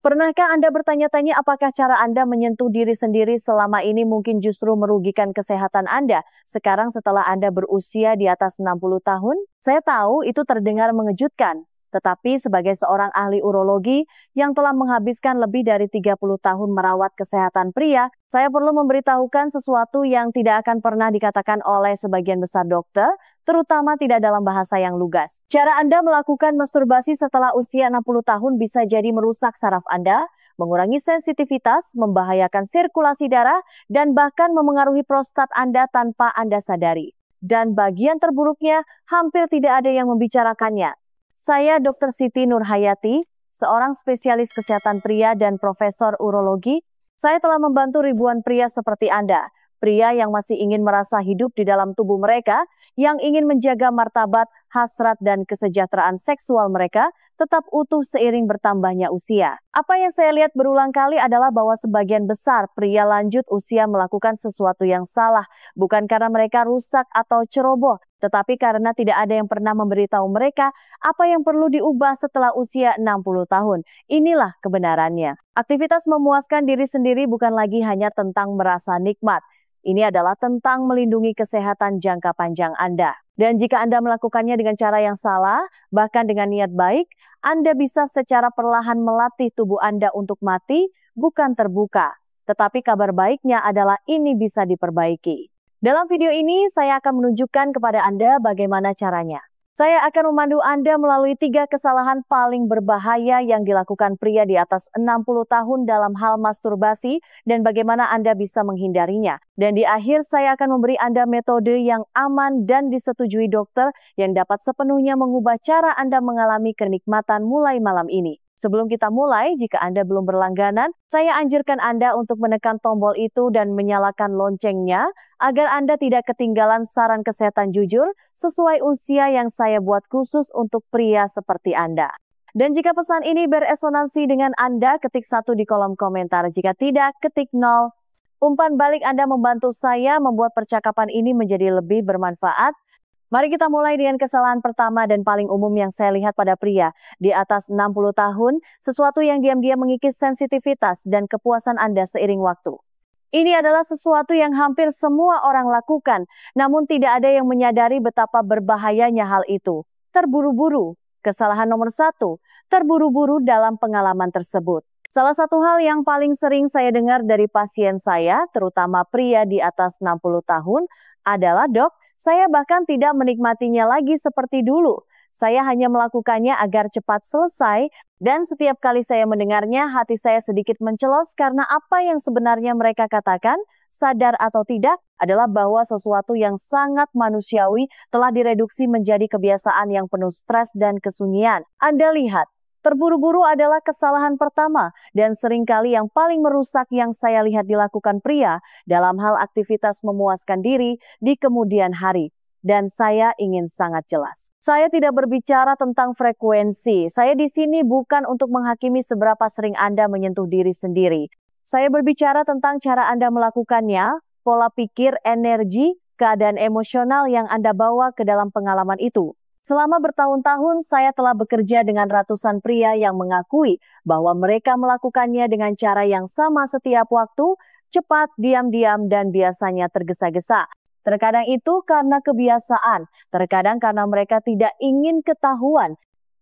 Pernahkah Anda bertanya-tanya apakah cara Anda menyentuh diri sendiri selama ini mungkin justru merugikan kesehatan Anda sekarang setelah Anda berusia di atas 60 tahun? Saya tahu itu terdengar mengejutkan, tetapi sebagai seorang ahli urologi yang telah menghabiskan lebih dari 30 tahun merawat kesehatan pria, saya perlu memberitahukan sesuatu yang tidak akan pernah dikatakan oleh sebagian besar dokter, terutama tidak dalam bahasa yang lugas. Cara Anda melakukan masturbasi setelah usia 60 tahun bisa jadi merusak saraf Anda, mengurangi sensitivitas, membahayakan sirkulasi darah, dan bahkan memengaruhi prostat Anda tanpa Anda sadari. Dan bagian terburuknya, hampir tidak ada yang membicarakannya. Saya Dr. Siti Nurhayati, seorang spesialis kesehatan pria dan profesor urologi. Saya telah membantu ribuan pria seperti Anda. Pria yang masih ingin merasa hidup di dalam tubuh mereka, yang ingin menjaga martabat, hasrat, dan kesejahteraan seksual mereka tetap utuh seiring bertambahnya usia. Apa yang saya lihat berulang kali adalah bahwa sebagian besar pria lanjut usia melakukan sesuatu yang salah, bukan karena mereka rusak atau ceroboh, tetapi karena tidak ada yang pernah memberitahu mereka apa yang perlu diubah setelah usia 60 tahun. Inilah kebenarannya. Aktivitas memuaskan diri sendiri bukan lagi hanya tentang merasa nikmat. Ini adalah tentang melindungi kesehatan jangka panjang Anda. Dan jika Anda melakukannya dengan cara yang salah, bahkan dengan niat baik, Anda bisa secara perlahan melatih tubuh Anda untuk mati, bukan terbuka. Tetapi kabar baiknya adalah ini bisa diperbaiki. Dalam video ini, saya akan menunjukkan kepada Anda bagaimana caranya. Saya akan memandu Anda melalui 3 kesalahan paling berbahaya yang dilakukan pria di atas 60 tahun dalam hal masturbasi dan bagaimana Anda bisa menghindarinya. Dan di akhir saya akan memberi Anda metode yang aman dan disetujui dokter yang dapat sepenuhnya mengubah cara Anda mengalami kenikmatan mulai malam ini. Sebelum kita mulai, jika Anda belum berlangganan, saya anjurkan Anda untuk menekan tombol itu dan menyalakan loncengnya agar Anda tidak ketinggalan saran kesehatan jujur sesuai usia yang saya buat khusus untuk pria seperti Anda. Dan jika pesan ini beresonansi dengan Anda, ketik 1 di kolom komentar. Jika tidak, ketik 0. Umpan balik Anda membantu saya membuat percakapan ini menjadi lebih bermanfaat. Mari kita mulai dengan kesalahan pertama dan paling umum yang saya lihat pada pria di atas 60 tahun, sesuatu yang diam-diam mengikis sensitivitas dan kepuasan Anda seiring waktu. Ini adalah sesuatu yang hampir semua orang lakukan, namun tidak ada yang menyadari betapa berbahayanya hal itu. Terburu-buru. Kesalahan nomor 1, terburu-buru dalam pengalaman tersebut. Salah satu hal yang paling sering saya dengar dari pasien saya, terutama pria di atas 60 tahun, adalah, "Dok, saya bahkan tidak menikmatinya lagi seperti dulu. Saya hanya melakukannya agar cepat selesai, dan setiap kali saya mendengarnya, hati saya sedikit mencelos karena apa yang sebenarnya mereka katakan, sadar atau tidak, adalah bahwa sesuatu yang sangat manusiawi telah direduksi menjadi kebiasaan yang penuh stres dan kesunyian. Anda lihat, terburu-buru adalah kesalahan pertama dan seringkali yang paling merusak yang saya lihat dilakukan pria dalam hal aktivitas memuaskan diri di kemudian hari. Dan saya ingin sangat jelas. Saya tidak berbicara tentang frekuensi. Saya di sini bukan untuk menghakimi seberapa sering Anda menyentuh diri sendiri. Saya berbicara tentang cara Anda melakukannya, pola pikir, energi, keadaan emosional yang Anda bawa ke dalam pengalaman itu. Selama bertahun-tahun, saya telah bekerja dengan ratusan pria yang mengakui bahwa mereka melakukannya dengan cara yang sama setiap waktu, cepat, diam-diam, dan biasanya tergesa-gesa. Terkadang itu karena kebiasaan, terkadang karena mereka tidak ingin ketahuan,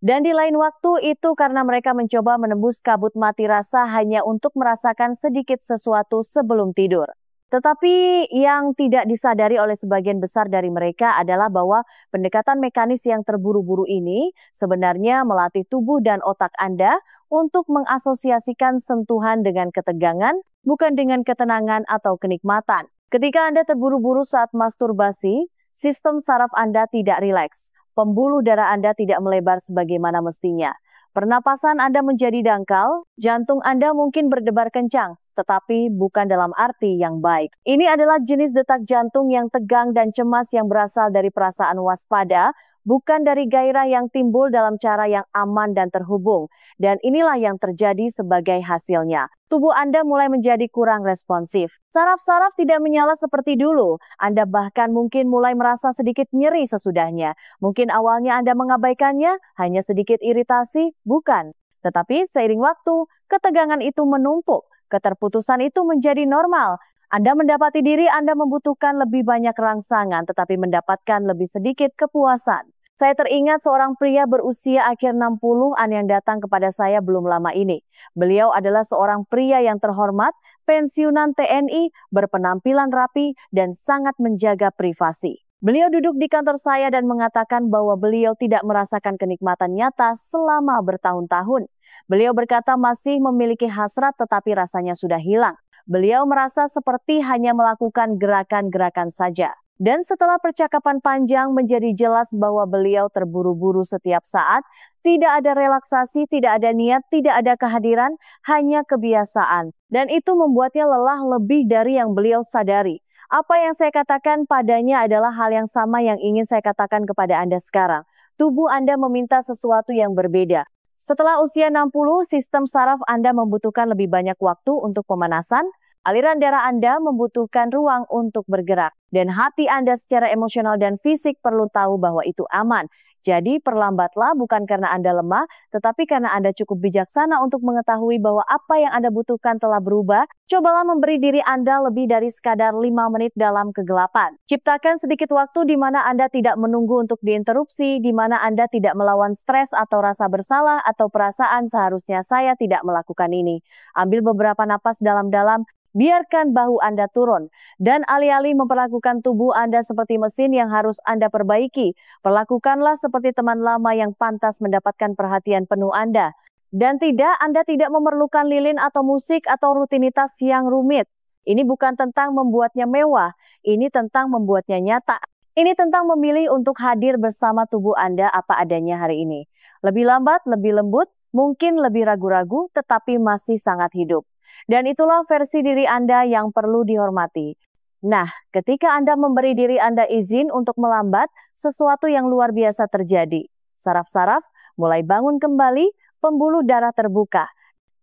dan di lain waktu itu karena mereka mencoba menembus kabut mati rasa hanya untuk merasakan sedikit sesuatu sebelum tidur. Tetapi yang tidak disadari oleh sebagian besar dari mereka adalah bahwa pendekatan mekanis yang terburu-buru ini sebenarnya melatih tubuh dan otak Anda untuk mengasosiasikan sentuhan dengan ketegangan, bukan dengan ketenangan atau kenikmatan. Ketika Anda terburu-buru saat masturbasi, sistem saraf Anda tidak rileks, pembuluh darah Anda tidak melebar sebagaimana mestinya. Pernapasan Anda menjadi dangkal, jantung Anda mungkin berdebar kencang, tetapi bukan dalam arti yang baik. Ini adalah jenis detak jantung yang tegang dan cemas yang berasal dari perasaan waspada, bukan dari gairah yang timbul dalam cara yang aman dan terhubung. Dan inilah yang terjadi sebagai hasilnya. Tubuh Anda mulai menjadi kurang responsif. Saraf-saraf tidak menyala seperti dulu. Anda bahkan mungkin mulai merasa sedikit nyeri sesudahnya. Mungkin awalnya Anda mengabaikannya, hanya sedikit iritasi, bukan. Tetapi seiring waktu, ketegangan itu menumpuk, keterputusan itu menjadi normal. Anda mendapati diri Anda membutuhkan lebih banyak rangsangan tetapi mendapatkan lebih sedikit kepuasan. Saya teringat seorang pria berusia akhir 60-an yang datang kepada saya belum lama ini. Beliau adalah seorang pria yang terhormat, pensiunan TNI, berpenampilan rapi, dan sangat menjaga privasi. Beliau duduk di kantor saya dan mengatakan bahwa beliau tidak merasakan kenikmatan nyata selama bertahun-tahun. Beliau berkata masih memiliki hasrat tetapi rasanya sudah hilang. Beliau merasa seperti hanya melakukan gerakan-gerakan saja. Dan setelah percakapan panjang menjadi jelas bahwa beliau terburu-buru setiap saat, tidak ada relaksasi, tidak ada niat, tidak ada kehadiran, hanya kebiasaan. Dan itu membuatnya lelah lebih dari yang beliau sadari. Apa yang saya katakan padanya adalah hal yang sama yang ingin saya katakan kepada Anda sekarang. Tubuh Anda meminta sesuatu yang berbeda. Setelah usia 60, sistem saraf Anda membutuhkan lebih banyak waktu untuk pemanasan. Aliran darah Anda membutuhkan ruang untuk bergerak. Dan hati Anda secara emosional dan fisik perlu tahu bahwa itu aman. Jadi perlambatlah bukan karena Anda lemah, tetapi karena Anda cukup bijaksana untuk mengetahui bahwa apa yang Anda butuhkan telah berubah. Cobalah memberi diri Anda lebih dari sekadar 5 menit dalam kegelapan. Ciptakan sedikit waktu di mana Anda tidak menunggu untuk diinterupsi, di mana Anda tidak melawan stres atau rasa bersalah atau perasaan seharusnya saya tidak melakukan ini. Ambil beberapa napas dalam-dalam. Biarkan bahu Anda turun, dan alih-alih memperlakukan tubuh Anda seperti mesin yang harus Anda perbaiki, perlakukanlah seperti teman lama yang pantas mendapatkan perhatian penuh Anda. Dan Anda tidak memerlukan lilin atau musik atau rutinitas yang rumit. Ini bukan tentang membuatnya mewah, ini tentang membuatnya nyata. Ini tentang memilih untuk hadir bersama tubuh Anda apa adanya hari ini. Lebih lambat, lebih lembut, mungkin lebih ragu-ragu, tetapi masih sangat hidup. Dan itulah versi diri Anda yang perlu dihormati. Nah, ketika Anda memberi diri Anda izin untuk melambat, sesuatu yang luar biasa terjadi. Saraf-saraf mulai bangun kembali, pembuluh darah terbuka.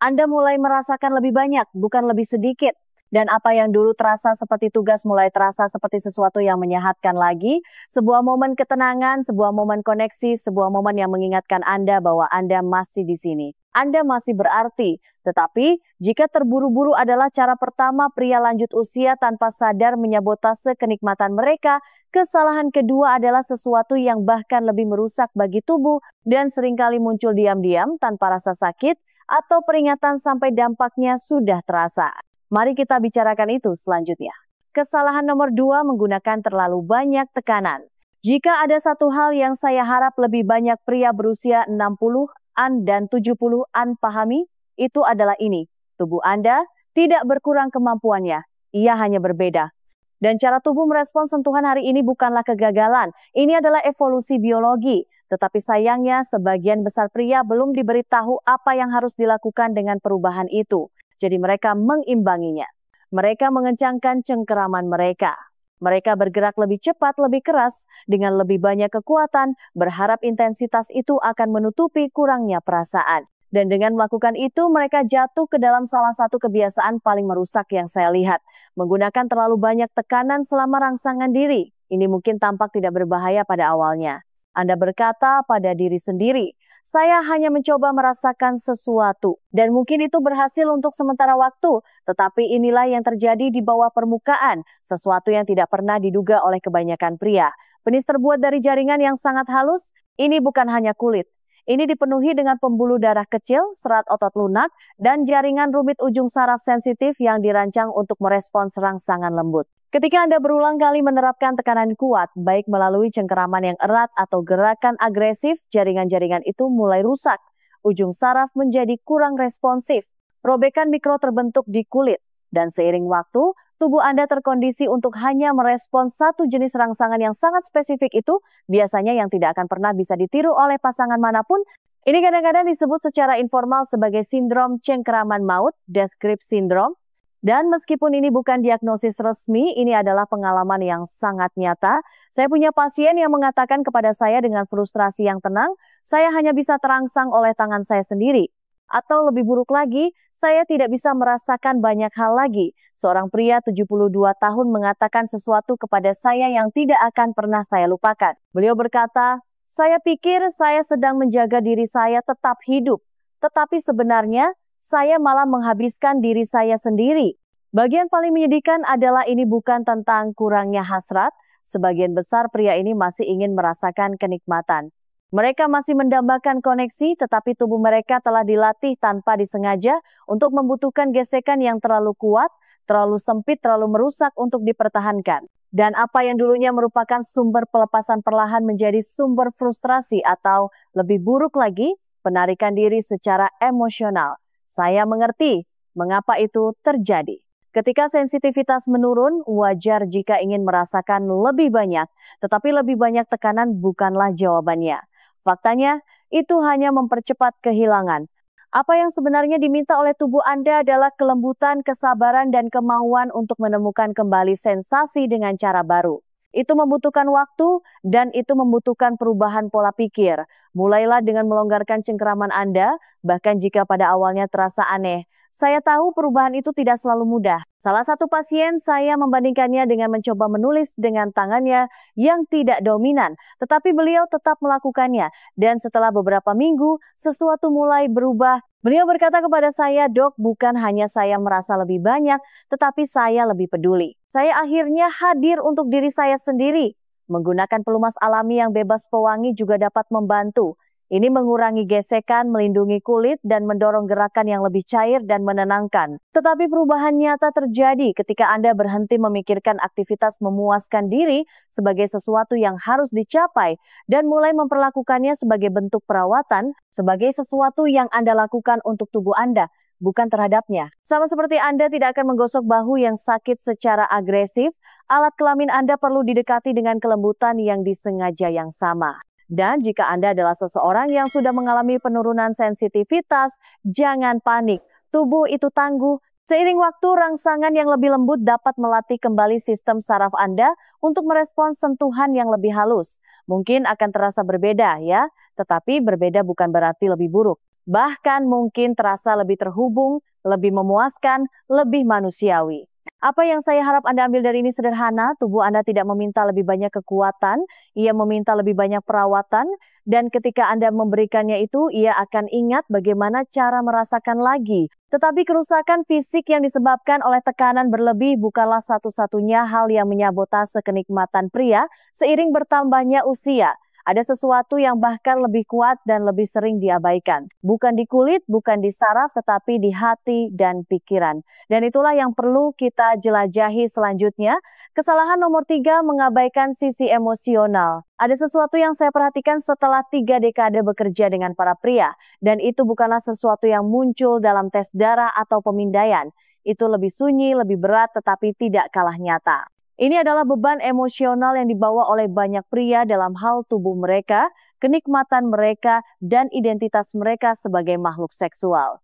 Anda mulai merasakan lebih banyak, bukan lebih sedikit. Dan apa yang dulu terasa seperti tugas mulai terasa seperti sesuatu yang menyehatkan lagi. Sebuah momen ketenangan, sebuah momen koneksi, sebuah momen yang mengingatkan Anda bahwa Anda masih di sini. Anda masih berarti. Tetapi, jika terburu-buru adalah cara pertama pria lanjut usia tanpa sadar menyabotase kenikmatan mereka, kesalahan kedua adalah sesuatu yang bahkan lebih merusak bagi tubuh dan seringkali muncul diam-diam tanpa rasa sakit atau peringatan sampai dampaknya sudah terasa. Mari kita bicarakan itu selanjutnya. Kesalahan nomor 2 menggunakan terlalu banyak tekanan. Jika ada satu hal yang saya harap lebih banyak pria berusia 60-an dan 70-an pahami, itu adalah ini. Tubuh Anda tidak berkurang kemampuannya, ia hanya berbeda. Dan cara tubuh merespons sentuhan hari ini bukanlah kegagalan, ini adalah evolusi biologi. Tetapi sayangnya sebagian besar pria belum diberitahu apa yang harus dilakukan dengan perubahan itu. Jadi mereka mengimbanginya. Mereka mengencangkan cengkeraman mereka. Mereka bergerak lebih cepat, lebih keras, dengan lebih banyak kekuatan, berharap intensitas itu akan menutupi kurangnya perasaan. Dan dengan melakukan itu, mereka jatuh ke dalam salah satu kebiasaan paling merusak yang saya lihat. Menggunakan terlalu banyak tekanan selama rangsangan diri. Ini mungkin tampak tidak berbahaya pada awalnya. Anda berkata pada diri sendiri, saya hanya mencoba merasakan sesuatu. Dan mungkin itu berhasil untuk sementara waktu. Tetapi inilah yang terjadi di bawah permukaan. Sesuatu yang tidak pernah diduga oleh kebanyakan pria. Penis terbuat dari jaringan yang sangat halus. Ini bukan hanya kulit. Ini dipenuhi dengan pembuluh darah kecil, serat otot lunak, dan jaringan rumit ujung saraf sensitif yang dirancang untuk merespons rangsangan lembut. Ketika Anda berulang kali menerapkan tekanan kuat, baik melalui cengkeraman yang erat atau gerakan agresif, jaringan-jaringan itu mulai rusak. Ujung saraf menjadi kurang responsif. Robekan mikro terbentuk di kulit. Dan seiring waktu, tubuh Anda terkondisi untuk hanya merespons satu jenis rangsangan yang sangat spesifik itu, biasanya yang tidak akan pernah bisa ditiru oleh pasangan manapun. Ini kadang-kadang disebut secara informal sebagai sindrom cengkeraman maut, death grip syndrome. Dan meskipun ini bukan diagnosis resmi, ini adalah pengalaman yang sangat nyata. Saya punya pasien yang mengatakan kepada saya dengan frustrasi yang tenang, saya hanya bisa terangsang oleh tangan saya sendiri. Atau lebih buruk lagi, saya tidak bisa merasakan banyak hal lagi. Seorang pria 72 tahun mengatakan sesuatu kepada saya yang tidak akan pernah saya lupakan. Beliau berkata, saya pikir saya sedang menjaga diri saya tetap hidup. Tetapi sebenarnya, saya malah menghabiskan diri saya sendiri. Bagian paling menyedihkan adalah ini bukan tentang kurangnya hasrat, sebagian besar pria ini masih ingin merasakan kenikmatan. Mereka masih mendambakan koneksi, tetapi tubuh mereka telah dilatih tanpa disengaja untuk membutuhkan gesekan yang terlalu kuat, terlalu sempit, terlalu merusak untuk dipertahankan. Dan apa yang dulunya merupakan sumber pelepasan perlahan menjadi sumber frustrasi atau lebih buruk lagi, penarikan diri secara emosional. Saya mengerti mengapa itu terjadi. Ketika sensitivitas menurun, wajar jika ingin merasakan lebih banyak, tetapi lebih banyak tekanan bukanlah jawabannya. Faktanya, itu hanya mempercepat kehilangan. Apa yang sebenarnya diminta oleh tubuh Anda adalah kelembutan, kesabaran, dan kemauan untuk menemukan kembali sensasi dengan cara baru. Itu membutuhkan waktu dan itu membutuhkan perubahan pola pikir. Mulailah dengan melonggarkan cengkeraman Anda, bahkan jika pada awalnya terasa aneh. Saya tahu perubahan itu tidak selalu mudah. Salah satu pasien saya membandingkannya dengan mencoba menulis dengan tangannya yang tidak dominan, tetapi beliau tetap melakukannya. Dan setelah beberapa minggu, sesuatu mulai berubah. Beliau berkata kepada saya, "Dok, bukan hanya saya merasa lebih banyak, tetapi saya lebih peduli. Saya akhirnya hadir untuk diri saya sendiri. Menggunakan pelumas alami yang bebas pewangi juga dapat membantu. Ini mengurangi gesekan, melindungi kulit, dan mendorong gerakan yang lebih cair dan menenangkan. Tetapi perubahan nyata terjadi ketika Anda berhenti memikirkan aktivitas memuaskan diri sebagai sesuatu yang harus dicapai dan mulai memperlakukannya sebagai bentuk perawatan, sebagai sesuatu yang Anda lakukan untuk tubuh Anda, bukan terhadapnya. Sama seperti Anda tidak akan menggosok bahu yang sakit secara agresif, alat kelamin Anda perlu didekati dengan kelembutan yang disengaja yang sama. Dan jika Anda adalah seseorang yang sudah mengalami penurunan sensitivitas, jangan panik. Tubuh itu tangguh. Seiring waktu, rangsangan yang lebih lembut dapat melatih kembali sistem saraf Anda untuk merespons sentuhan yang lebih halus. Mungkin akan terasa berbeda ya, tetapi berbeda bukan berarti lebih buruk. Bahkan mungkin terasa lebih terhubung, lebih memuaskan, lebih manusiawi. Apa yang saya harap Anda ambil dari ini sederhana, tubuh Anda tidak meminta lebih banyak kekuatan, ia meminta lebih banyak perawatan, dan ketika Anda memberikannya itu, ia akan ingat bagaimana cara merasakan lagi. Tetapi kerusakan fisik yang disebabkan oleh tekanan berlebih bukanlah satu-satunya hal yang menyabotase kenikmatan pria seiring bertambahnya usia. Ada sesuatu yang bahkan lebih kuat dan lebih sering diabaikan. Bukan di kulit, bukan di saraf, tetapi di hati dan pikiran. Dan itulah yang perlu kita jelajahi selanjutnya. Kesalahan nomor 3, mengabaikan sisi emosional. Ada sesuatu yang saya perhatikan setelah 3 dekade bekerja dengan para pria. Dan itu bukanlah sesuatu yang muncul dalam tes darah atau pemindaian. Itu lebih sunyi, lebih berat, tetapi tidak kalah nyata. Ini adalah beban emosional yang dibawa oleh banyak pria dalam hal tubuh mereka, kenikmatan mereka, dan identitas mereka sebagai makhluk seksual.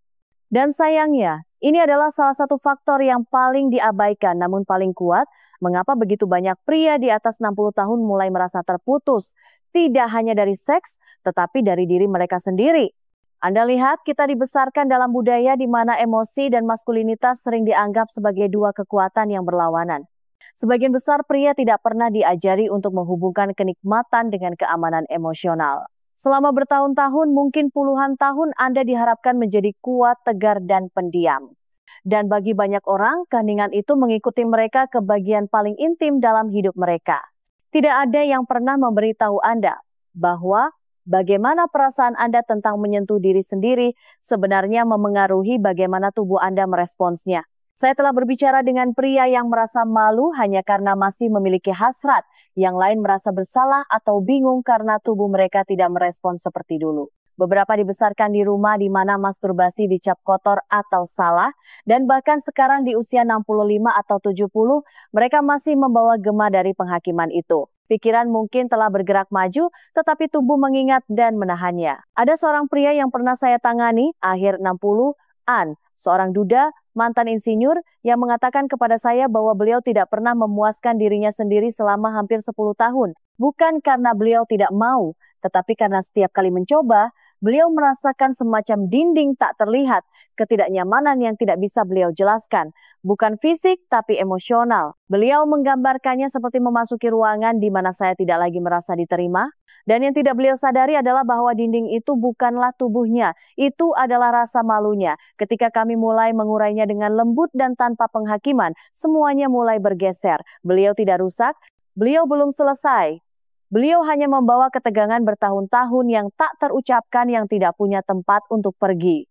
Dan sayangnya, ini adalah salah satu faktor yang paling diabaikan namun paling kuat, mengapa begitu banyak pria di atas 60 tahun mulai merasa terputus, tidak hanya dari seks, tetapi dari diri mereka sendiri. Anda lihat, kita dibesarkan dalam budaya di mana emosi dan maskulinitas sering dianggap sebagai dua kekuatan yang berlawanan. Sebagian besar pria tidak pernah diajari untuk menghubungkan kenikmatan dengan keamanan emosional. Selama bertahun-tahun, mungkin puluhan tahun Anda diharapkan menjadi kuat, tegar, dan pendiam. Dan bagi banyak orang, keheningan itu mengikuti mereka ke bagian paling intim dalam hidup mereka. Tidak ada yang pernah memberitahu Anda bahwa bagaimana perasaan Anda tentang menyentuh diri sendiri sebenarnya memengaruhi bagaimana tubuh Anda meresponsnya. Saya telah berbicara dengan pria yang merasa malu hanya karena masih memiliki hasrat, yang lain merasa bersalah atau bingung karena tubuh mereka tidak merespons seperti dulu. Beberapa dibesarkan di rumah di mana masturbasi dicap kotor atau salah, dan bahkan sekarang di usia 65 atau 70, mereka masih membawa gema dari penghakiman itu. Pikiran mungkin telah bergerak maju, tetapi tubuh mengingat dan menahannya. Ada seorang pria yang pernah saya tangani, akhir 60-an, seorang duda, mantan insinyur, yang mengatakan kepada saya bahwa beliau tidak pernah memuaskan dirinya sendiri selama hampir 10 tahun. Bukan karena beliau tidak mau, tetapi karena setiap kali mencoba, beliau merasakan semacam dinding tak terlihat, ketidaknyamanan yang tidak bisa beliau jelaskan. Bukan fisik, tapi emosional. Beliau menggambarkannya seperti memasuki ruangan di mana saya tidak lagi merasa diterima. Dan yang tidak beliau sadari adalah bahwa dinding itu bukanlah tubuhnya, itu adalah rasa malunya. Ketika kami mulai mengurainya dengan lembut dan tanpa penghakiman, semuanya mulai bergeser. Beliau tidak rusak, beliau belum selesai. Beliau hanya membawa ketegangan bertahun-tahun yang tak terucapkan yang tidak punya tempat untuk pergi.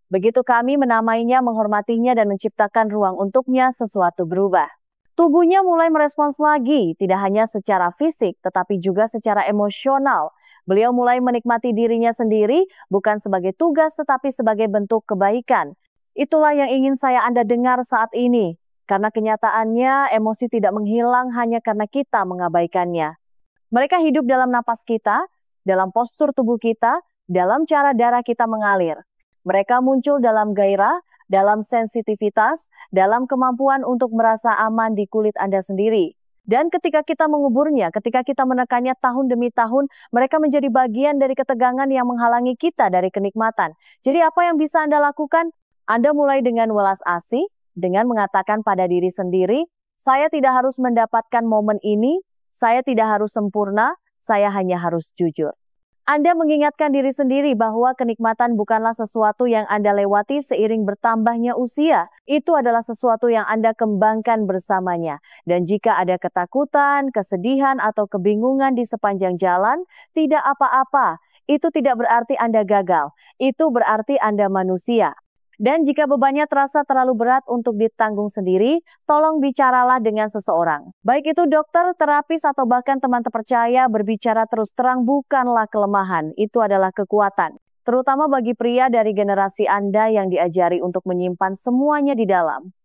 Begitu kami menamainya, menghormatinya, dan menciptakan ruang untuknya, sesuatu berubah. Tubuhnya mulai merespons lagi, tidak hanya secara fisik, tetapi juga secara emosional. Beliau mulai menikmati dirinya sendiri, bukan sebagai tugas, tetapi sebagai bentuk kebaikan. Itulah yang ingin Anda dengar saat ini, karena kenyataannya emosi tidak menghilang hanya karena kita mengabaikannya. Mereka hidup dalam napas kita, dalam postur tubuh kita, dalam cara darah kita mengalir. Mereka muncul dalam gairah, dalam sensitivitas, dalam kemampuan untuk merasa aman di kulit Anda sendiri. Dan ketika kita menguburnya, ketika kita menekannya tahun demi tahun, mereka menjadi bagian dari ketegangan yang menghalangi kita dari kenikmatan. Jadi apa yang bisa Anda lakukan? Anda mulai dengan welas asih, dengan mengatakan pada diri sendiri, saya tidak harus mendapatkan momen ini, saya tidak harus sempurna, saya hanya harus jujur. Anda mengingatkan diri sendiri bahwa kenikmatan bukanlah sesuatu yang Anda lewati seiring bertambahnya usia. Itu adalah sesuatu yang Anda kembangkan bersamanya. Dan jika ada ketakutan, kesedihan, atau kebingungan di sepanjang jalan, tidak apa-apa. Itu tidak berarti Anda gagal. Itu berarti Anda manusia. Dan jika bebannya terasa terlalu berat untuk ditanggung sendiri, tolong bicaralah dengan seseorang. Baik itu dokter, terapis, atau bahkan teman terpercaya, berbicara terus terang bukanlah kelemahan, itu adalah kekuatan. Terutama bagi pria dari generasi Anda yang diajari untuk menyimpan semuanya di dalam.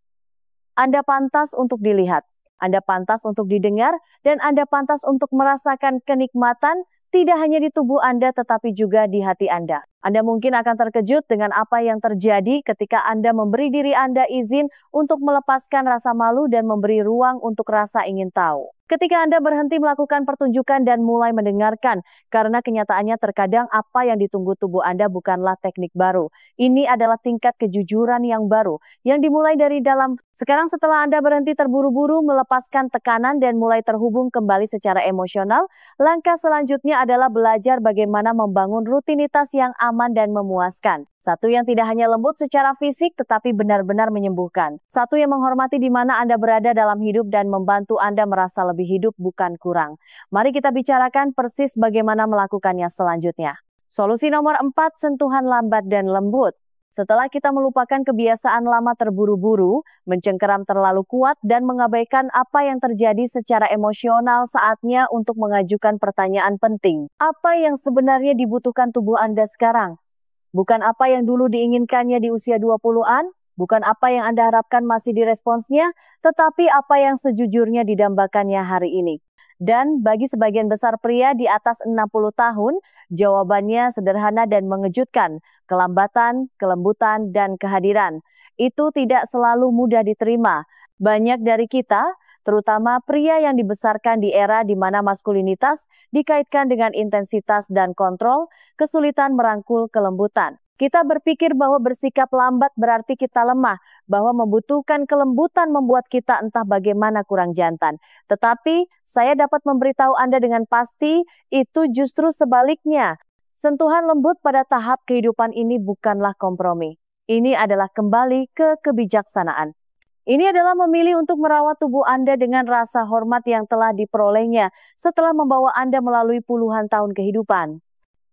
Anda pantas untuk dilihat, Anda pantas untuk didengar, dan Anda pantas untuk merasakan kenikmatan tidak hanya di tubuh Anda tetapi juga di hati Anda. Anda mungkin akan terkejut dengan apa yang terjadi ketika Anda memberi diri Anda izin untuk melepaskan rasa malu dan memberi ruang untuk rasa ingin tahu. Ketika Anda berhenti melakukan pertunjukan dan mulai mendengarkan, karena kenyataannya terkadang apa yang ditunggu tubuh Anda bukanlah teknik baru. Ini adalah tingkat kejujuran yang baru, yang dimulai dari dalam. Sekarang setelah Anda berhenti terburu-buru melepaskan tekanan dan mulai terhubung kembali secara emosional, langkah selanjutnya adalah belajar bagaimana membangun rutinitas yang aman dan memuaskan. Satu yang tidak hanya lembut secara fisik tetapi benar-benar menyembuhkan. Satu yang menghormati di mana Anda berada dalam hidup dan membantu Anda merasa lebih hidup bukan kurang. Mari kita bicarakan persis bagaimana melakukannya selanjutnya. Solusi nomor 4, sentuhan lambat dan lembut. Setelah kita melupakan kebiasaan lama terburu-buru, mencengkeram terlalu kuat, dan mengabaikan apa yang terjadi secara emosional, saatnya untuk mengajukan pertanyaan penting. Apa yang sebenarnya dibutuhkan tubuh Anda sekarang? Bukan apa yang dulu diinginkannya di usia 20-an, bukan apa yang Anda harapkan masih diresponsnya, tetapi apa yang sejujurnya didambakannya hari ini. Dan bagi sebagian besar pria di atas 60 tahun, jawabannya sederhana dan mengejutkan. Kelambatan, kelembutan, dan kehadiran. Itu tidak selalu mudah diterima. Banyak dari kita, terutama pria yang dibesarkan di era di mana maskulinitas dikaitkan dengan intensitas dan kontrol, kesulitan merangkul kelembutan. Kita berpikir bahwa bersikap lambat berarti kita lemah, bahwa membutuhkan kelembutan membuat kita entah bagaimana kurang jantan. Tetapi saya dapat memberitahu Anda dengan pasti, itu justru sebaliknya. Sentuhan lembut pada tahap kehidupan ini bukanlah kompromi. Ini adalah kembali ke kebijaksanaan. Ini adalah memilih untuk merawat tubuh Anda dengan rasa hormat yang telah diperolehnya setelah membawa Anda melalui puluhan tahun kehidupan.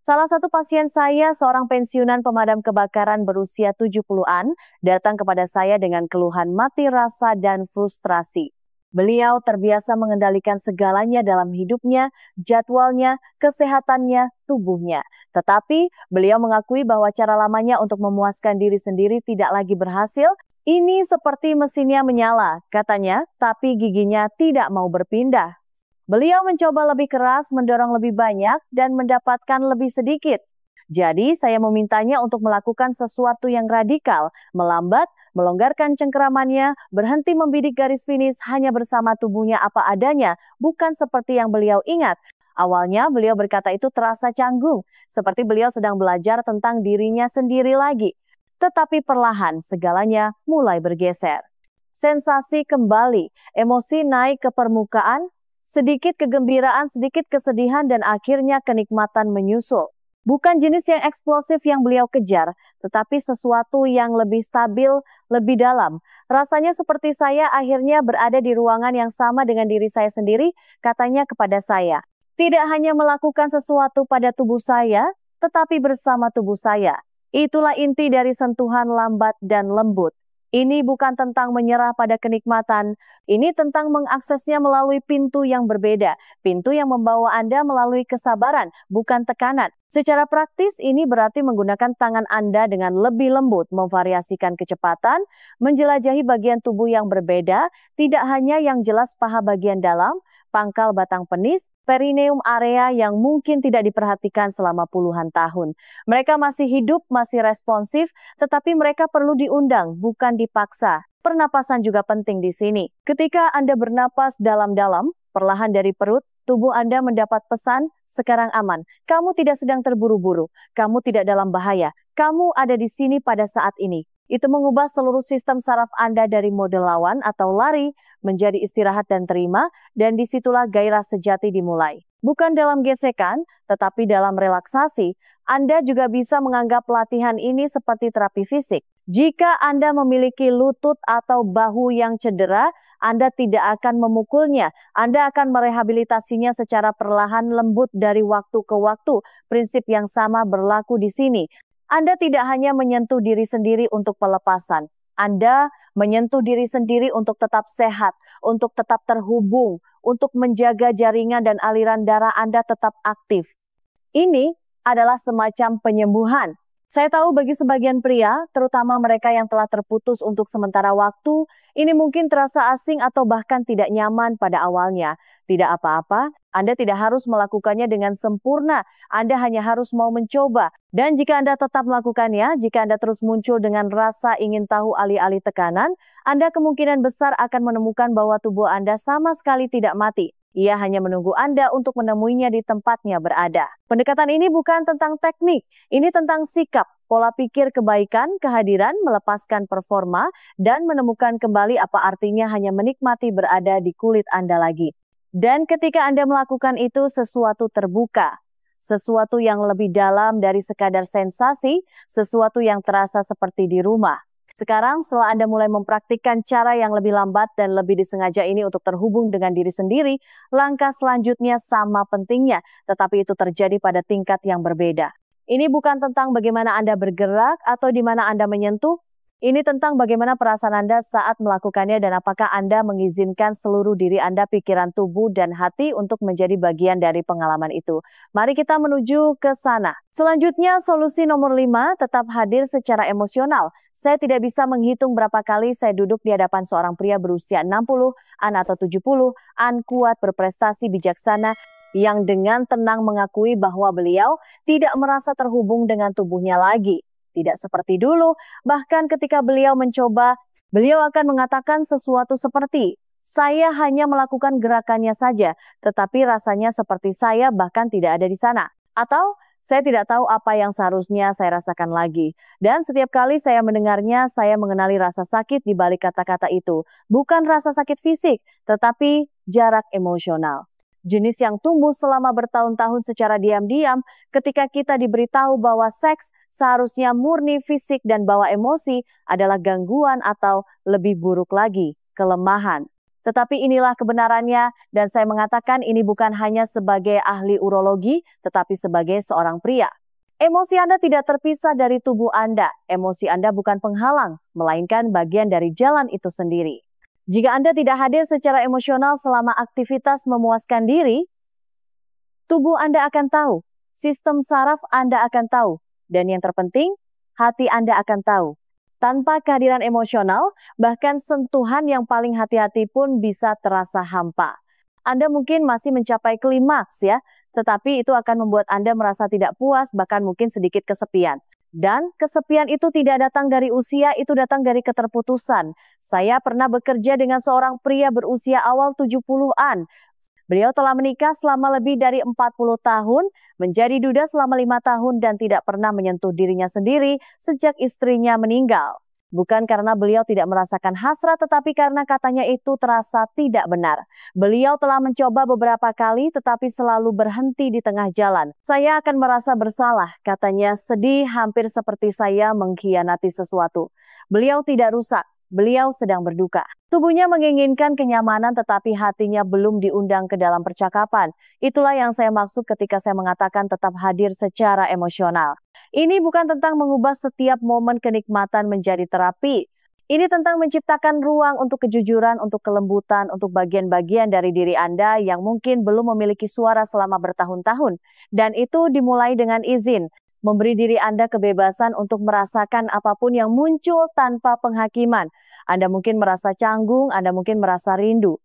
Salah satu pasien saya, seorang pensiunan pemadam kebakaran berusia 70-an, datang kepada saya dengan keluhan mati rasa dan frustrasi. Beliau terbiasa mengendalikan segalanya dalam hidupnya, jadwalnya, kesehatannya, tubuhnya. Tetapi beliau mengakui bahwa cara lamanya untuk memuaskan diri sendiri tidak lagi berhasil. Ini seperti mesinnya menyala, katanya, tapi giginya tidak mau berpindah. Beliau mencoba lebih keras, mendorong lebih banyak, dan mendapatkan lebih sedikit. Jadi, saya memintanya untuk melakukan sesuatu yang radikal, melambat, melonggarkan cengkeramannya, berhenti membidik garis finish hanya bersama tubuhnya apa adanya, bukan seperti yang beliau ingat. Awalnya, beliau berkata itu terasa canggung, seperti beliau sedang belajar tentang dirinya sendiri lagi. Tetapi perlahan, segalanya mulai bergeser. Sensasi kembali, emosi naik ke permukaan. Sedikit kegembiraan, sedikit kesedihan, dan akhirnya kenikmatan menyusul. Bukan jenis yang eksplosif yang beliau kejar, tetapi sesuatu yang lebih stabil, lebih dalam. Rasanya seperti saya akhirnya berada di ruangan yang sama dengan diri saya sendiri, katanya kepada saya. Tidak hanya melakukan sesuatu pada tubuh saya, tetapi bersama tubuh saya. Itulah inti dari sentuhan lambat dan lembut. Ini bukan tentang menyerah pada kenikmatan, ini tentang mengaksesnya melalui pintu yang berbeda, pintu yang membawa Anda melalui kesabaran, bukan tekanan. Secara praktis, ini berarti menggunakan tangan Anda dengan lebih lembut, memvariasikan kecepatan, menjelajahi bagian tubuh yang berbeda, tidak hanya yang jelas paha bagian dalam, pangkal batang penis, perineum area yang mungkin tidak diperhatikan selama puluhan tahun. Mereka masih hidup, masih responsif, tetapi mereka perlu diundang, bukan dipaksa. Pernapasan juga penting di sini. Ketika Anda bernapas dalam-dalam, perlahan dari perut, tubuh Anda mendapat pesan, sekarang aman. Kamu tidak sedang terburu-buru, kamu tidak dalam bahaya, kamu ada di sini pada saat ini. Itu mengubah seluruh sistem saraf Anda dari mode lawan atau lari menjadi istirahat dan terima, dan disitulah gairah sejati dimulai. Bukan dalam gesekan, tetapi dalam relaksasi. Anda juga bisa menganggap latihan ini seperti terapi fisik. Jika Anda memiliki lutut atau bahu yang cedera, Anda tidak akan memukulnya. Anda akan merehabilitasinya secara perlahan lembut dari waktu ke waktu. Prinsip yang sama berlaku di sini. Anda tidak hanya menyentuh diri sendiri untuk pelepasan. Anda menyentuh diri sendiri untuk tetap sehat, untuk tetap terhubung, untuk menjaga jaringan dan aliran darah Anda tetap aktif. Ini adalah semacam penyembuhan. Saya tahu bagi sebagian pria, terutama mereka yang telah terputus untuk sementara waktu, ini mungkin terasa asing atau bahkan tidak nyaman pada awalnya. Tidak apa-apa, Anda tidak harus melakukannya dengan sempurna, Anda hanya harus mau mencoba. Dan jika Anda tetap melakukannya, jika Anda terus muncul dengan rasa ingin tahu alih-alih tekanan, Anda kemungkinan besar akan menemukan bahwa tubuh Anda sama sekali tidak mati. Ia hanya menunggu Anda untuk menemuinya di tempatnya berada. Pendekatan ini bukan tentang teknik, ini tentang sikap, pola pikir kebaikan, kehadiran, melepaskan performa, dan menemukan kembali apa artinya hanya menikmati berada di kulit Anda lagi. Dan ketika Anda melakukan itu, sesuatu terbuka. Sesuatu yang lebih dalam dari sekadar sensasi, sesuatu yang terasa seperti di rumah. Sekarang setelah Anda mulai mempraktikkan cara yang lebih lambat dan lebih disengaja ini untuk terhubung dengan diri sendiri, langkah selanjutnya sama pentingnya, tetapi itu terjadi pada tingkat yang berbeda. Ini bukan tentang bagaimana Anda bergerak atau di mana Anda menyentuh, ini tentang bagaimana perasaan Anda saat melakukannya dan apakah Anda mengizinkan seluruh diri Anda, pikiran, tubuh, dan hati untuk menjadi bagian dari pengalaman itu. Mari kita menuju ke sana. Selanjutnya, solusi nomor 5, tetap hadir secara emosional. Saya tidak bisa menghitung berapa kali saya duduk di hadapan seorang pria berusia 60-an atau 70-an, kuat, berprestasi, bijaksana, yang dengan tenang mengakui bahwa beliau tidak merasa terhubung dengan tubuhnya lagi. Tidak seperti dulu, bahkan ketika beliau mencoba, beliau akan mengatakan sesuatu seperti, saya hanya melakukan gerakannya saja, tetapi rasanya seperti saya bahkan tidak ada di sana. Atau, saya tidak tahu apa yang seharusnya saya rasakan lagi. Dan setiap kali saya mendengarnya, saya mengenali rasa sakit di balik kata-kata itu. Bukan rasa sakit fisik, tetapi jarak emosional. Jenis yang tumbuh selama bertahun-tahun secara diam-diam ketika kita diberitahu bahwa seks seharusnya murni fisik dan bahwa emosi adalah gangguan atau lebih buruk lagi, kelemahan. Tetapi inilah kebenarannya dan saya mengatakan ini bukan hanya sebagai ahli urologi tetapi sebagai seorang pria. Emosi Anda tidak terpisah dari tubuh Anda. Emosi Anda bukan penghalang, melainkan bagian dari jalan itu sendiri. Jika Anda tidak hadir secara emosional selama aktivitas memuaskan diri, tubuh Anda akan tahu, sistem saraf Anda akan tahu, dan yang terpenting, hati Anda akan tahu. Tanpa kehadiran emosional, bahkan sentuhan yang paling hati-hati pun bisa terasa hampa. Anda mungkin masih mencapai klimaks ya, tetapi itu akan membuat Anda merasa tidak puas, bahkan mungkin sedikit kesepian. Dan kesepian itu tidak datang dari usia, itu datang dari keterputusan. Saya pernah bekerja dengan seorang pria berusia awal 70-an. Beliau telah menikah selama lebih dari 40 tahun, menjadi duda selama 5 tahun dan tidak pernah menyentuh dirinya sendiri sejak istrinya meninggal. Bukan karena beliau tidak merasakan hasrat, tetapi karena katanya itu terasa tidak benar. Beliau telah mencoba beberapa kali, tetapi selalu berhenti di tengah jalan. Saya akan merasa bersalah, katanya, sedih hampir seperti saya mengkhianati sesuatu. Beliau tidak rusak. Beliau sedang berduka. Tubuhnya menginginkan kenyamanan tetapi hatinya belum diundang ke dalam percakapan. Itulah yang saya maksud ketika saya mengatakan tetap hadir secara emosional. Ini bukan tentang mengubah setiap momen kenikmatan menjadi terapi. Ini tentang menciptakan ruang untuk kejujuran, untuk kelembutan, untuk bagian-bagian dari diri Anda yang mungkin belum memiliki suara selama bertahun-tahun. Dan itu dimulai dengan izin. Memberi diri Anda kebebasan untuk merasakan apapun yang muncul tanpa penghakiman. Anda mungkin merasa canggung, Anda mungkin merasa rindu.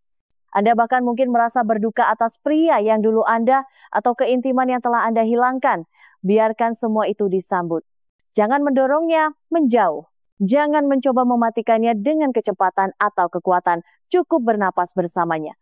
Anda bahkan mungkin merasa berduka atas pria yang dulu Anda atau keintiman yang telah Anda hilangkan. Biarkan semua itu disambut. Jangan mendorongnya menjauh. Jangan mencoba mematikannya dengan kecepatan atau kekuatan. Cukup bernapas bersamanya.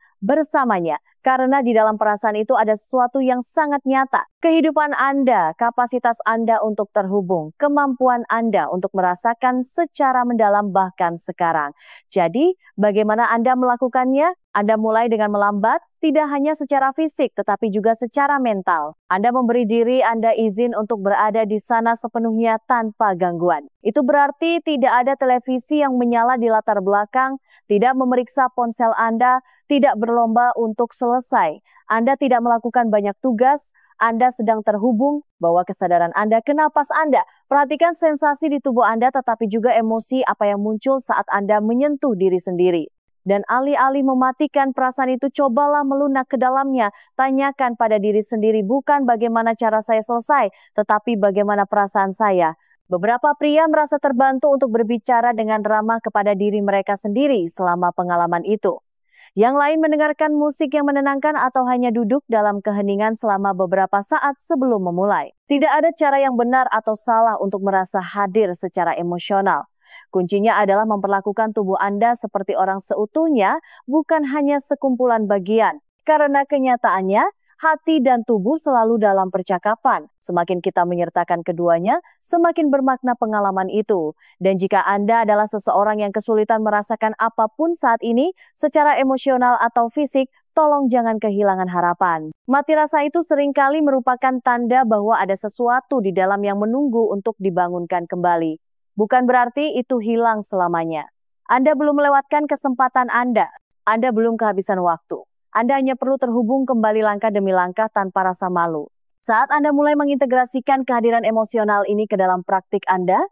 Karena di dalam perasaan itu ada sesuatu yang sangat nyata. Kehidupan Anda, kapasitas Anda untuk terhubung, kemampuan Anda untuk merasakan secara mendalam bahkan sekarang. Jadi, bagaimana Anda melakukannya? Anda mulai dengan melambat, tidak hanya secara fisik tetapi juga secara mental. Anda memberi diri Anda izin untuk berada di sana sepenuhnya tanpa gangguan. Itu berarti tidak ada televisi yang menyala di latar belakang, tidak memeriksa ponsel Anda, tidak berlomba untuk selesai. Anda tidak melakukan banyak tugas, Anda sedang terhubung, bawa kesadaran Anda ke napas Anda. Perhatikan sensasi di tubuh Anda tetapi juga emosi apa yang muncul saat Anda menyentuh diri sendiri. Dan alih-alih mematikan perasaan itu, cobalah melunak ke dalamnya. Tanyakan pada diri sendiri, bukan bagaimana cara saya selesai, tetapi bagaimana perasaan saya. Beberapa pria merasa terbantu untuk berbicara dengan ramah kepada diri mereka sendiri selama pengalaman itu. Yang lain mendengarkan musik yang menenangkan atau hanya duduk dalam keheningan selama beberapa saat sebelum memulai. Tidak ada cara yang benar atau salah untuk merasa hadir secara emosional. Kuncinya adalah memperlakukan tubuh Anda seperti orang seutuhnya, bukan hanya sekumpulan bagian. Karena kenyataannya, hati dan tubuh selalu dalam percakapan. Semakin kita menyertakan keduanya, semakin bermakna pengalaman itu. Dan jika Anda adalah seseorang yang kesulitan merasakan apapun saat ini, secara emosional atau fisik, tolong jangan kehilangan harapan. Mati rasa itu seringkali merupakan tanda bahwa ada sesuatu di dalam yang menunggu untuk dibangunkan kembali. Bukan berarti itu hilang selamanya. Anda belum melewatkan kesempatan Anda. Anda belum kehabisan waktu. Anda hanya perlu terhubung kembali langkah demi langkah tanpa rasa malu. Saat Anda mulai mengintegrasikan kehadiran emosional ini ke dalam praktik Anda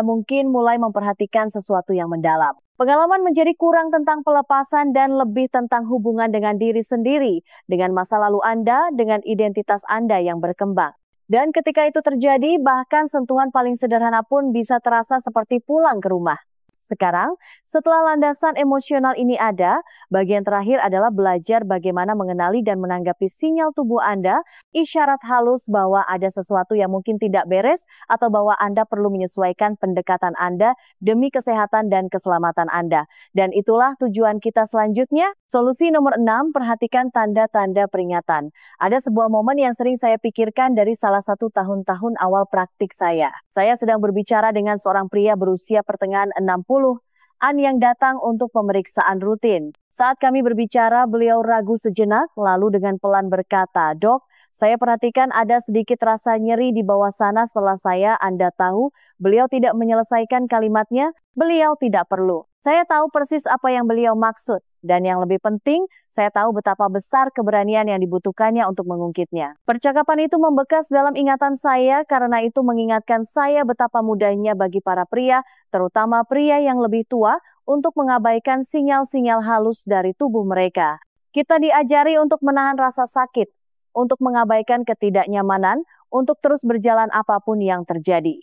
mungkin mulai memperhatikan sesuatu yang mendalam. Pengalaman menjadi kurang tentang pelepasan dan lebih tentang hubungan dengan diri sendiri, dengan masa lalu Anda, dengan identitas Anda yang berkembang. Dan ketika itu terjadi, bahkan sentuhan paling sederhana pun bisa terasa seperti pulang ke rumah. Sekarang, setelah landasan emosional ini ada, bagian terakhir adalah belajar bagaimana mengenali dan menanggapi sinyal tubuh Anda, isyarat halus bahwa ada sesuatu yang mungkin tidak beres atau bahwa Anda perlu menyesuaikan pendekatan Anda demi kesehatan dan keselamatan Anda. Dan itulah tujuan kita selanjutnya. Solusi nomor 6, perhatikan tanda-tanda peringatan. Ada sebuah momen yang sering saya pikirkan dari salah satu tahun-tahun awal praktik saya. Saya sedang berbicara dengan seorang pria berusia pertengahan 60-an yang datang untuk pemeriksaan rutin. Saat kami berbicara, beliau ragu sejenak, lalu dengan pelan berkata, "Dok, saya perhatikan ada sedikit rasa nyeri di bawah sana." Setelah Anda tahu, beliau tidak menyelesaikan kalimatnya, beliau tidak perlu. Saya tahu persis apa yang beliau maksud. Dan yang lebih penting, saya tahu betapa besar keberanian yang dibutuhkannya untuk mengungkitnya. Percakapan itu membekas dalam ingatan saya karena itu mengingatkan saya betapa mudahnya bagi para pria, terutama pria yang lebih tua, untuk mengabaikan sinyal-sinyal halus dari tubuh mereka. Kita diajari untuk menahan rasa sakit, untuk mengabaikan ketidaknyamanan, untuk terus berjalan apapun yang terjadi.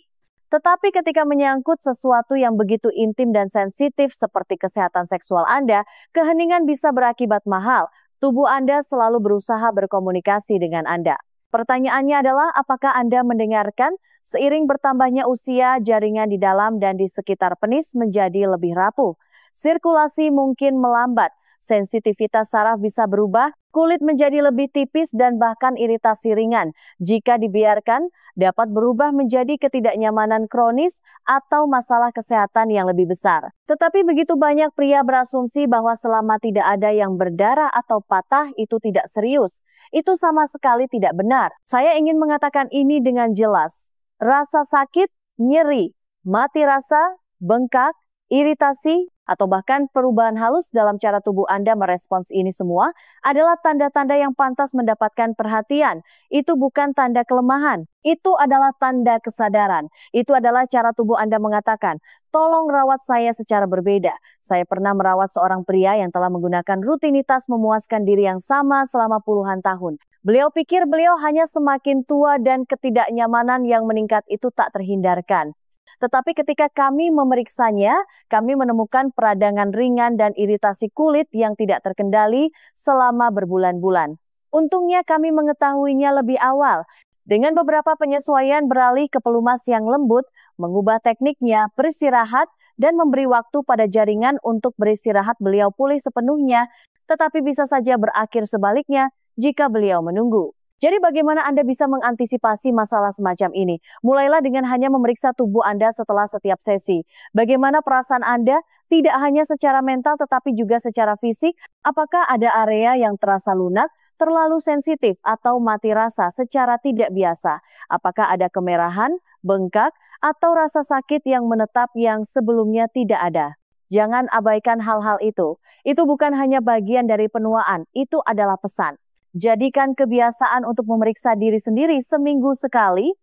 Tetapi ketika menyangkut sesuatu yang begitu intim dan sensitif seperti kesehatan seksual Anda, keheningan bisa berakibat mahal. Tubuh Anda selalu berusaha berkomunikasi dengan Anda. Pertanyaannya adalah, apakah Anda mendengarkan? Seiring bertambahnya usia, jaringan di dalam dan di sekitar penis menjadi lebih rapuh. Sirkulasi mungkin melambat. Sensitivitas saraf bisa berubah, kulit menjadi lebih tipis dan bahkan iritasi ringan. Jika dibiarkan, dapat berubah menjadi ketidaknyamanan kronis atau masalah kesehatan yang lebih besar. Tetapi begitu banyak pria berasumsi bahwa selama tidak ada yang berdarah atau patah itu tidak serius. Itu sama sekali tidak benar. Saya ingin mengatakan ini dengan jelas. Rasa sakit, nyeri, mati rasa, bengkak, iritasi, atau bahkan perubahan halus dalam cara tubuh Anda merespons ini semua adalah tanda-tanda yang pantas mendapatkan perhatian. Itu bukan tanda kelemahan, itu adalah tanda kesadaran. Itu adalah cara tubuh Anda mengatakan, tolong rawat saya secara berbeda. Saya pernah merawat seorang pria yang telah menggunakan rutinitas memuaskan diri yang sama selama puluhan tahun. Beliau pikir beliau hanya semakin tua dan ketidaknyamanan yang meningkat itu tak terhindarkan. Tetapi ketika kami memeriksanya, kami menemukan peradangan ringan dan iritasi kulit yang tidak terkendali selama berbulan-bulan. Untungnya kami mengetahuinya lebih awal. Dengan beberapa penyesuaian beralih ke pelumas yang lembut, mengubah tekniknya, beristirahat, dan memberi waktu pada jaringan untuk beristirahat beliau pulih sepenuhnya, tetapi bisa saja berakhir sebaliknya jika beliau menunggu. Jadi bagaimana Anda bisa mengantisipasi masalah semacam ini? Mulailah dengan hanya memeriksa tubuh Anda setelah setiap sesi. Bagaimana perasaan Anda? Tidak hanya secara mental tetapi juga secara fisik. Apakah ada area yang terasa lunak, terlalu sensitif atau mati rasa secara tidak biasa? Apakah ada kemerahan, bengkak, atau rasa sakit yang menetap yang sebelumnya tidak ada? Jangan abaikan hal-hal itu. Itu bukan hanya bagian dari penuaan, itu adalah pesan. Jadikan kebiasaan untuk memeriksa diri sendiri seminggu sekali.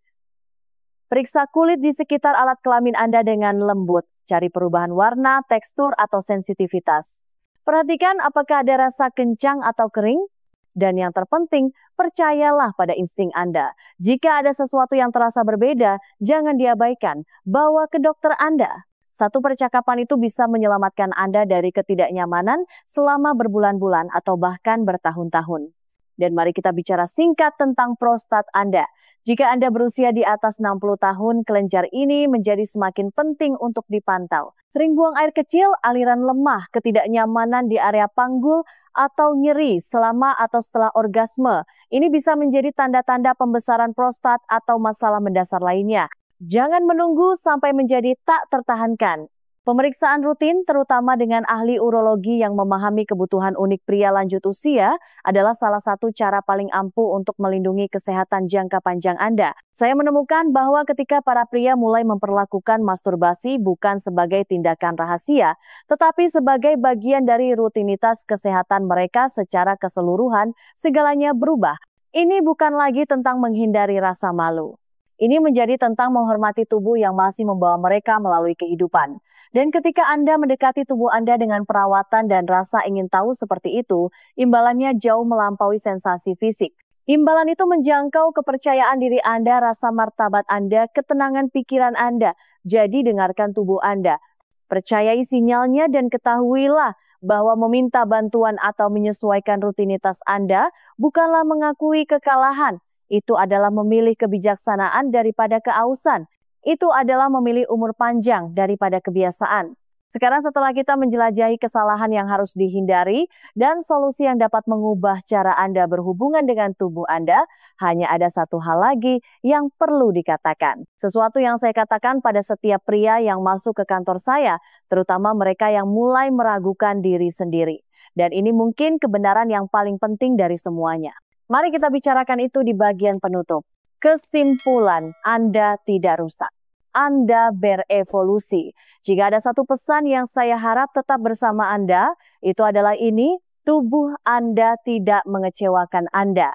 Periksa kulit di sekitar alat kelamin Anda dengan lembut. Cari perubahan warna, tekstur, atau sensitivitas. Perhatikan apakah ada rasa kencang atau kering. Dan yang terpenting, percayalah pada insting Anda. Jika ada sesuatu yang terasa berbeda, jangan diabaikan. Bawa ke dokter Anda. Satu percakapan itu bisa menyelamatkan Anda dari ketidaknyamanan selama berbulan-bulan atau bahkan bertahun-tahun. Dan mari kita bicara singkat tentang prostat Anda. Jika Anda berusia di atas 60 tahun, kelenjar ini menjadi semakin penting untuk dipantau. Sering buang air kecil, aliran lemah, ketidaknyamanan di area panggul, atau nyeri selama atau setelah orgasme. Ini bisa menjadi tanda-tanda pembesaran prostat atau masalah mendasar lainnya. Jangan menunggu sampai menjadi tak tertahankan. Pemeriksaan rutin, terutama dengan ahli urologi yang memahami kebutuhan unik pria lanjut usia, adalah salah satu cara paling ampuh untuk melindungi kesehatan jangka panjang Anda. Saya menemukan bahwa ketika para pria mulai memperlakukan masturbasi bukan sebagai tindakan rahasia, tetapi sebagai bagian dari rutinitas kesehatan mereka secara keseluruhan, segalanya berubah. Ini bukan lagi tentang menghindari rasa malu. Ini menjadi tentang menghormati tubuh yang masih membawa mereka melalui kehidupan. Dan ketika Anda mendekati tubuh Anda dengan perawatan dan rasa ingin tahu seperti itu, imbalannya jauh melampaui sensasi fisik. Imbalan itu menjangkau kepercayaan diri Anda, rasa martabat Anda, ketenangan pikiran Anda. Jadi dengarkan tubuh Anda. Percayai sinyalnya dan ketahuilah bahwa meminta bantuan atau menyesuaikan rutinitas Anda bukanlah mengakui kekalahan. Itu adalah memilih kebijaksanaan daripada keausan. Itu adalah memilih umur panjang daripada kebiasaan. Sekarang setelah kita menjelajahi kesalahan yang harus dihindari dan solusi yang dapat mengubah cara Anda berhubungan dengan tubuh Anda, hanya ada satu hal lagi yang perlu dikatakan. Sesuatu yang saya katakan pada setiap pria yang masuk ke kantor saya, terutama mereka yang mulai meragukan diri sendiri. Dan ini mungkin kebenaran yang paling penting dari semuanya. Mari kita bicarakan itu di bagian penutup. Kesimpulan, Anda tidak rusak. Anda berevolusi. Jika ada satu pesan yang saya harap tetap bersama Anda, itu adalah ini, tubuh Anda tidak mengecewakan Anda.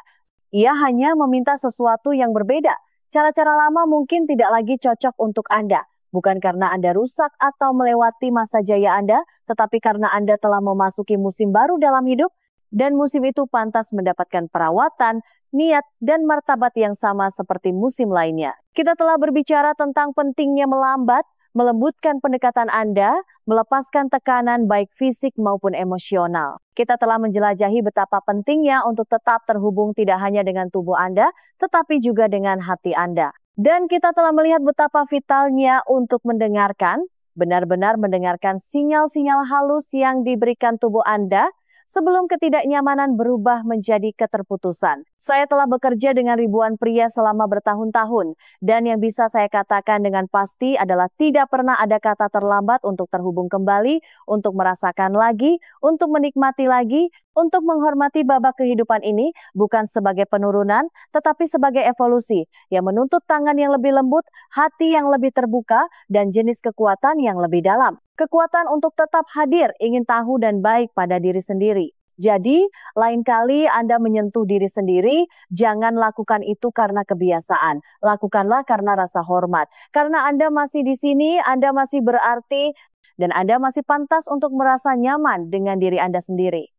Ia hanya meminta sesuatu yang berbeda. Cara-cara lama mungkin tidak lagi cocok untuk Anda. Bukan karena Anda rusak atau melewati masa jaya Anda, tetapi karena Anda telah memasuki musim baru dalam hidup, dan musim itu pantas mendapatkan perawatan, niat, dan martabat yang sama seperti musim lainnya. Kita telah berbicara tentang pentingnya melambat, melembutkan pendekatan Anda, melepaskan tekanan baik fisik maupun emosional. Kita telah menjelajahi betapa pentingnya untuk tetap terhubung tidak hanya dengan tubuh Anda, tetapi juga dengan hati Anda. Dan kita telah melihat betapa vitalnya untuk mendengarkan, benar-benar mendengarkan sinyal-sinyal halus yang diberikan tubuh Anda, sebelum ketidaknyamanan berubah menjadi keterputusan. Saya telah bekerja dengan ribuan pria selama bertahun-tahun, dan yang bisa saya katakan dengan pasti adalah tidak pernah ada kata terlambat untuk terhubung kembali, untuk merasakan lagi, untuk menikmati lagi, untuk menghormati babak kehidupan ini bukan sebagai penurunan, tetapi sebagai evolusi yang menuntut tangan yang lebih lembut, hati yang lebih terbuka, dan jenis kekuatan yang lebih dalam. Kekuatan untuk tetap hadir, ingin tahu dan baik pada diri sendiri. Jadi, lain kali Anda menyentuh diri sendiri, jangan lakukan itu karena kebiasaan. Lakukanlah karena rasa hormat. Karena Anda masih di sini, Anda masih berarti, dan Anda masih pantas untuk merasa nyaman dengan diri Anda sendiri.